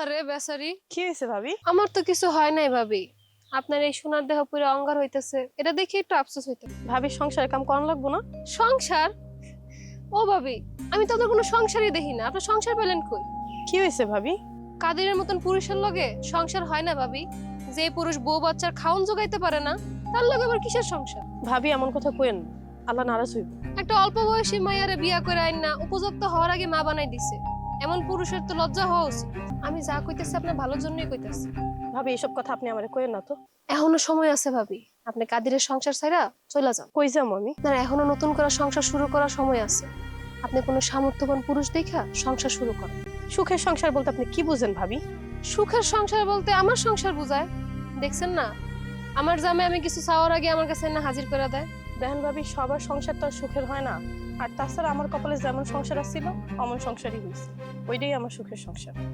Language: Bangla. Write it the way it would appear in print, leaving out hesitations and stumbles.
আহারে বেচারি, কি হয়েছে ভাবি? আমার তো কিছু হয় নাই ভাবি। আপনার এই সোনার দেহ পুরো অঙ্গার হইতেছে, এটা দেখে একটু আফসোস হইতে। ভাবি সংসার কাম করানো লাগবো না? সংসার? ও ভাবি, আমি তো আপনার কোনো সংসারই দেখি না, আপনার সংসার পেলেন কই? কি হয়েছে ভাবি? কাদেরের মতন পুরুষের লগে সংসার হয় না ভাবি। যে পুরুষ বউ বাচ্চার খাওন জোগাইতে পারে না, তার লগে আবার কিসের সংসার? ভাবি এমন কথা কইেন না, আল্লাহ নারাজ হইব। একটা অল্প বয়সী মাইয়ারে বিয়া করে আইন না, উপযুক্ত হওয়ার আগে মা বানাই দিছে। এমন পুরুষের তো লজ্জা হওয়া উচিত। আমি যা কইতেছি আপনার ভালোর জন্যই কইতেছি। ভাবি এসব কথা আপনি আমারে কইেন না তো। এখনো সময় আছে ভাবি, আপনি কাদিরের সংসার ছাইরা চলে যান। কই যাম আমি? না, এখনো নতুন করে সংসার শুরু করার সময় আছে। আপনি কোনো সামর্থ্যবান পুরুষ দেখা সংসার শুরু করেন। সুখের সংসার বলতে আপনি কি বুঝেন ভাবি? সুখের সংসার বলতে আমার সংসার বুঝায়। দেখছেন না, আমার জামাই আমি কিছু চাওয়ার আগে আমার কাছে না হাজির করে দেয়। দেখেন ভাবি, সবার সংসার তো আর সুখের হয় না। আর তাছাড়া আমার কপালে যেমন সংসার ছিল অমন সংসারই হয়েছে, ওইটাই আমার সুখের সংসার।